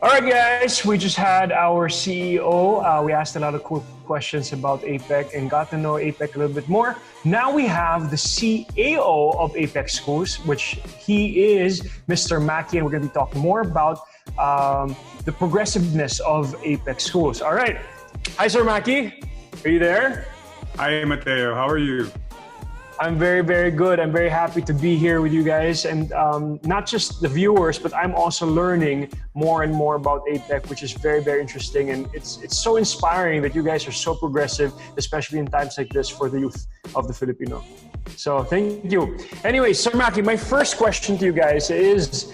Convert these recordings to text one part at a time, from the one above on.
All right, guys, we just had our CEO. We asked a lot of cool questions about APEC and got to know APEC a little bit more. Now we have the CAO of APEC Schools, which he is Mr. Mackey, and we're going to be talking more about the progressiveness of APEC Schools. All right. Hi, Sir Mackey. Are you there? Hi, Matteo. How are you? I'm very, very good. I'm very happy to be here with you guys, and not just the viewers, but I'm also learning more and more about APEC, which is very, very interesting. And it's so inspiring that you guys are so progressive, especially in times like this for the youth of the Filipino. So thank you. Anyway, Sir Mackey, my first question to you guys is,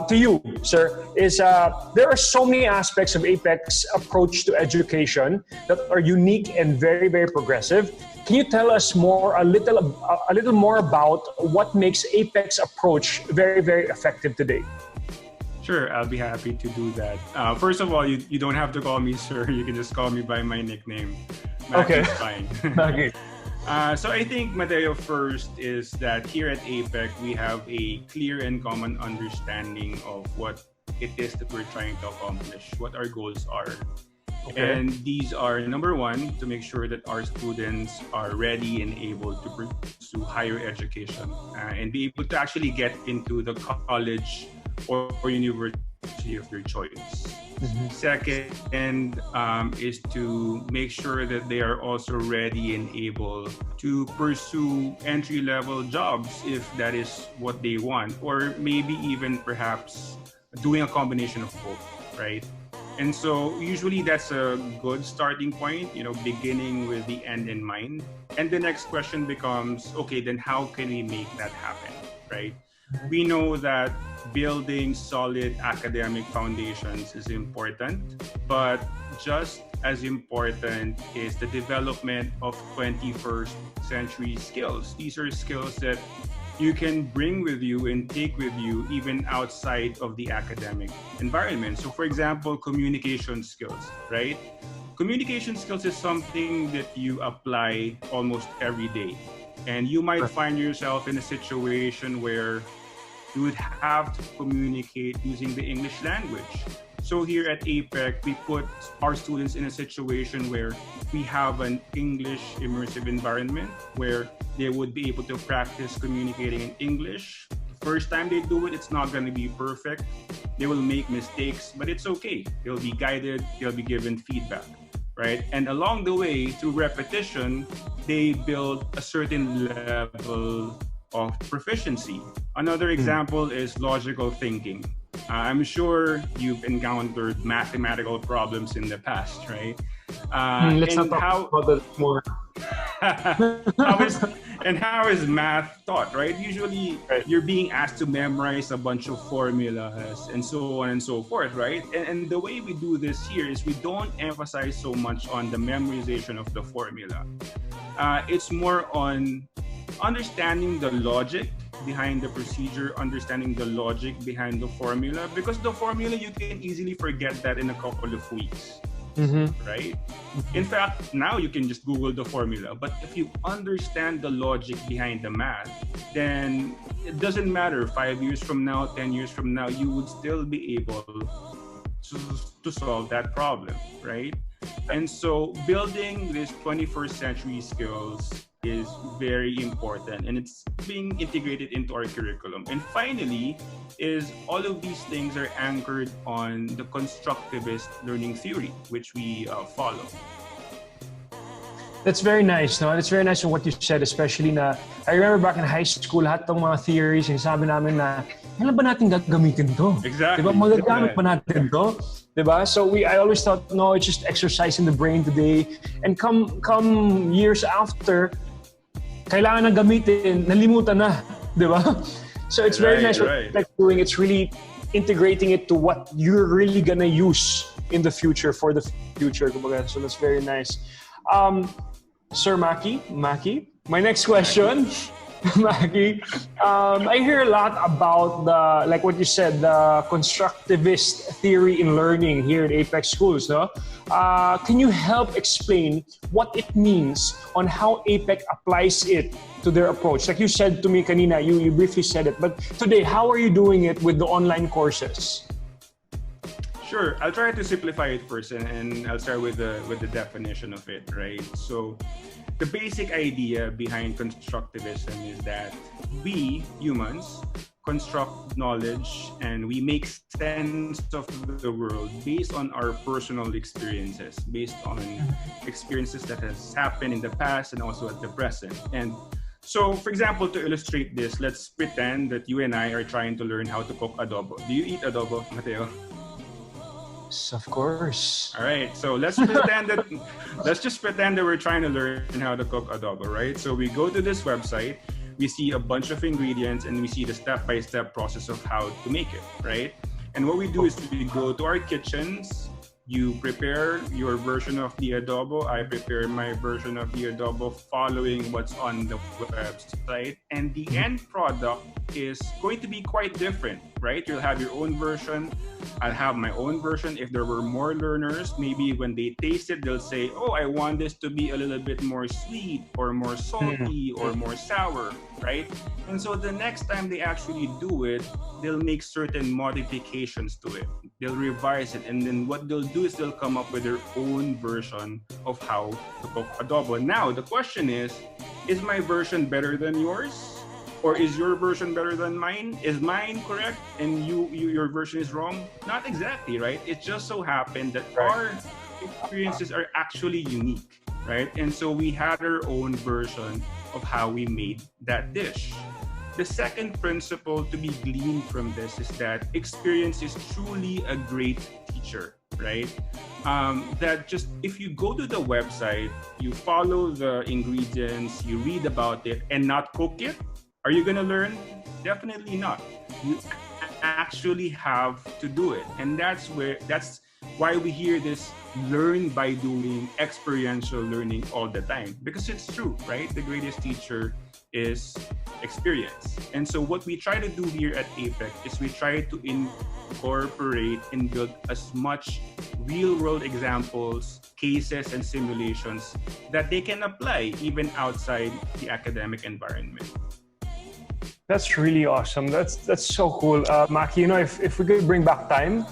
to you, sir, is there are so many aspects of APEC's approach to education that are unique and very, very progressive. Can you tell us a little more about what makes APEC's approach very, very effective today? Sure, I'll be happy to do that. First of all, you don't have to call me sir. You can just call me by my nickname. Okay. Is fine. Okay. So I think, Matteo, first is that here at APEC, we have a clear and common understanding of what it is that we're trying to accomplish, what our goals are. Okay. And these are, number one, to make sure that our students are ready and able to pursue higher education and be able to actually get into the college or university of their choice. Mm-hmm. Second is to make sure that they are also ready and able to pursue entry-level jobs if that is what they want, or maybe even perhaps doing a combination of both, right? And so usually that's a good starting point, beginning with the end in mind. And the next question becomes, okay, then how can we make that happen, right? We know that building solid academic foundations is important, but just as important is the development of 21st century skills. These are skills that you can bring with you and take with you even outside of the academic environment. So for example, communication skills, right? Communication skills is something that you apply almost every day. And you might find yourself in a situation where you would have to communicate using the English language. So here at APEC, we put our students in a situation where we have an English immersive environment where they would be able to practice communicating in English. The first time they do it, it's not going to be perfect. They will make mistakes, but it's okay. They'll be guided, they'll be given feedback, right? And along the way, through repetition, they build a certain level of proficiency. Another example is logical thinking. I'm sure you've encountered mathematical problems in the past, right? Let's not talk about that more. How is math taught, right? Usually, you're being asked to memorize a bunch of formulas and so on and so forth, right? And the way we do this here is we don't emphasize so much on the memorization of the formula. It's more on understanding the logic behind the procedure, understanding the logic behind the formula, because the formula, you can easily forget that in a couple of weeks, right? In fact, now you can just Google the formula, but if you understand the logic behind the math, then it doesn't matter, 5 years from now, 10 years from now, you would still be able to solve that problem, right? And so building these 21st century skills is very important, and it's being integrated into our curriculum. And finally, is all of these things are anchored on the constructivist learning theory, which we follow. That's very nice, no? That's very nice on what you said, especially na, I remember back in high school, lahat ng mga theories, yung sabi namin na, kailan ba natin gagamitin to? Exactly. Diba? Magagamit ba natin to? Diba? So I always thought, no, it's just exercising the brain today. And come years after, kailangan na gamitin, nalimutan na, di ba? So it's very nice what you're doing. It's really integrating it to what you're really gonna use in the future, for the future. So that's very nice. Sir Mackey, my next question, Mackey, I hear a lot about the, like what you said, the constructivist theory in learning here at APEC Schools, no? Can you help explain what it means on how APEC applies it to their approach? Like you said to me kanina, you briefly said it, but today, how are you doing it with the online courses? Sure, I'll try to simplify it first, and I'll start with the definition of it, right? So, the basic idea behind constructivism is that we humans construct knowledge and we make sense of the world based on our personal experiences, based on experiences that has happened in the past and also at the present. And so, for example, to illustrate this, let's pretend that you and I are trying to learn how to cook adobo. Do you eat adobo, Matteo? Yes, of course. All right, so let's just pretend that we're trying to learn how to cook adobo, right? So we go to this website, we see a bunch of ingredients, and we see the step-by-step process of how to make it, right? And what we do is we go to our kitchens. You prepare your version of the adobo. I prepare my version of the adobo following what's on the website. And the end product is going to be quite different, right? You'll have your own version. I'll have my own version. If there were more learners, maybe when they taste it, they'll say, oh, I want this to be a little bit more sweet or more salty or more sour, right? And so the next time they actually do it, they'll make certain modifications to it. They'll revise it. And then what they'll do is they'll come up with their own version of how to cook adobo. Now, the question is my version better than yours? Or is your version better than mine? Is mine correct and your version is wrong? Not exactly, right? It just so happened that our experiences are actually unique, right? And so we had our own version of how we made that dish. The second principle to be gleaned from this is that experience is truly a great teacher, right? That just if you go to the website, you follow the ingredients, you read about it, and not cook it, are you going to learn? Definitely not. You actually have to do it. And that's why we hear this learn by doing, experiential learning all the time. Because it's true, right? The greatest teacher is experience. And so what we try to do here at APEC is we try to incorporate and build as much real-world examples, cases, and simulations that they can apply even outside the academic environment. That's really awesome. That's so cool. Maki, you know, if we could bring back time,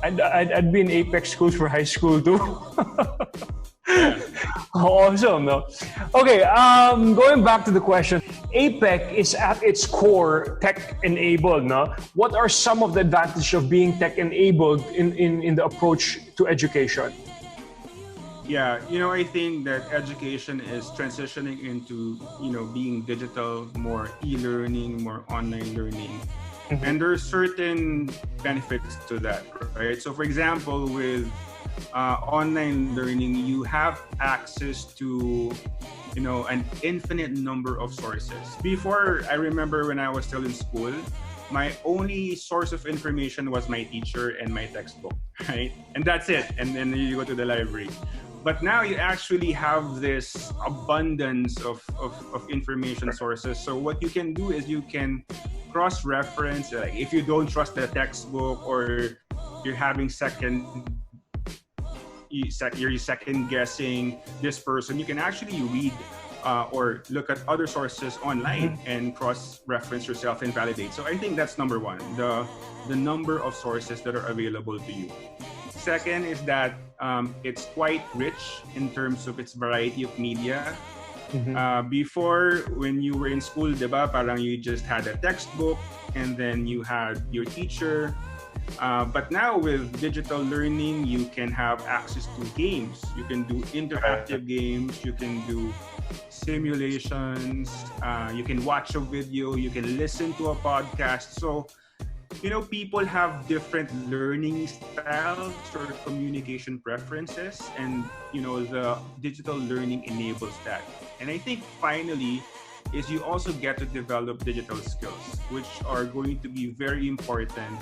I'd be in APEC Schools for high school too. Awesome, no? Okay, going back to the question, APEC is at its core tech-enabled, no? What are some of the advantages of being tech-enabled in the approach to education? Yeah, you know, I think that education is transitioning into, you know, being digital, more e-learning, more online learning. Mm-hmm. And there are certain benefits to that, right? So for example, with online learning, you have access to, you know, an infinite number of sources. Before, I remember when I was still in school, my only source of information was my teacher and my textbook, right? And that's it. And then you go to the library. But now you actually have this abundance of information sources. So what you can do is you can cross-reference. Like if you don't trust the textbook or you're having you're second guessing this person, you can actually read or look at other sources online and cross-reference yourself and validate. So I think that's number one, the number of sources that are available to you. Second is that it's quite rich in terms of its variety of media. Before, when you were in school, diba, parang you just had a textbook and then you had your teacher. But now with digital learning, you can have access to games. You can do interactive games. You can do simulations. You can watch a video. You can listen to a podcast. So, you know, people have different learning styles or communication preferences, and, you know, the digital learning enables that. And I think finally is you also get to develop digital skills, which are going to be very important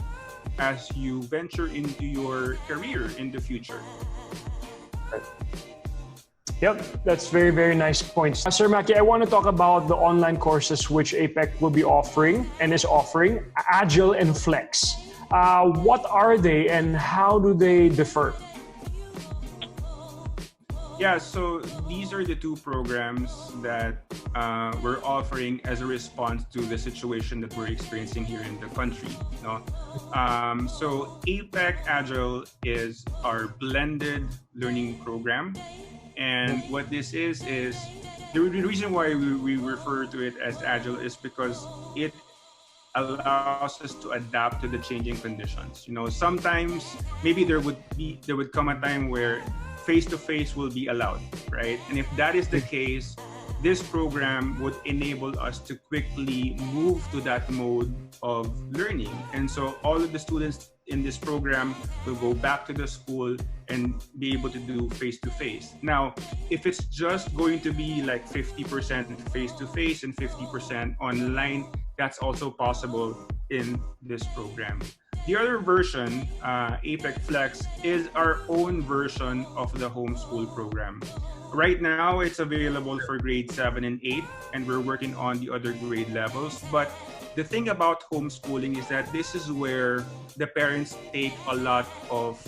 as you venture into your career in the future. Yep, that's very, very nice points. Sir Maki, I want to talk about the online courses which APEC will be offering and is offering, Agile and Flex. What are they and how do they differ? Yeah, so these are the two programs that we're offering as a response to the situation that we're experiencing here in the country. You know? So APEC Agile is our blended learning program. And what this is the reason why we refer to it as Agile is because it allows us to adapt to the changing conditions. You know, sometimes maybe there would come a time where face-to-face will be allowed, right? And if that is the case, this program would enable us to quickly move to that mode of learning. And so all of the students in this program will go back to the school and be able to do face-to-face. Now, if it's just going to be like 50% face-to-face and 50% online, that's also possible in this program. The other version, APEC Flex, is our own version of the homeschool program. Right now, it's available for grade 7 and 8, and we're working on the other grade levels. But the thing about homeschooling is that this is where the parents take a lot of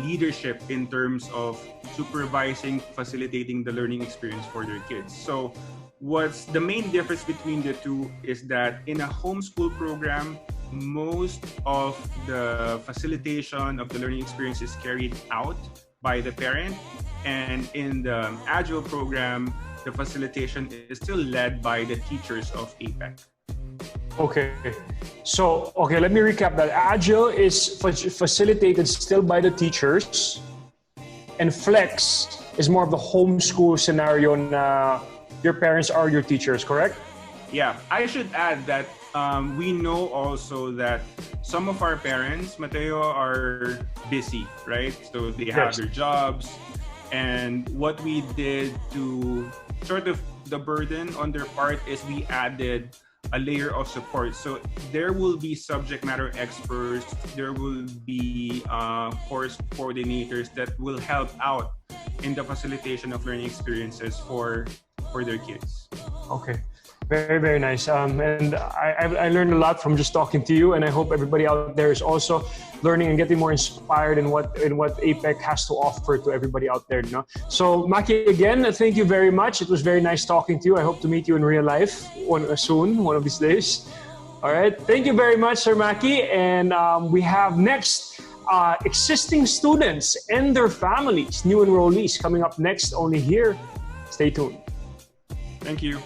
leadership in terms of supervising, facilitating the learning experience for their kids. So what's the main difference between the two is that in a homeschool program, most of the facilitation of the learning experience is carried out by the parent, and in the Agile program, the facilitation is still led by the teachers of APEC. Okay. So, let me recap that. Agile is facilitated still by the teachers, and Flex is more of the homeschool scenario. Your parents are your teachers, correct? Yeah, I should add that we know also that some of our parents, Matteo, are busy, right? So they have their jobs. And what we did to sort of the burden on their part is we added a layer of support. So there will be subject matter experts, there will be course coordinators that will help out in the facilitation of learning experiences for their kids. Okay. Very, very nice. And I learned a lot from just talking to you, and I hope everybody out there is also learning and getting more inspired in what APEC has to offer to everybody out there. You know? So Maki, again, thank you very much. It was very nice talking to you. I hope to meet you in real life soon, one of these days. All right. Thank you very much, Sir Maki. And we have next existing students and their families, new enrollees coming up next only here. Stay tuned. Thank you.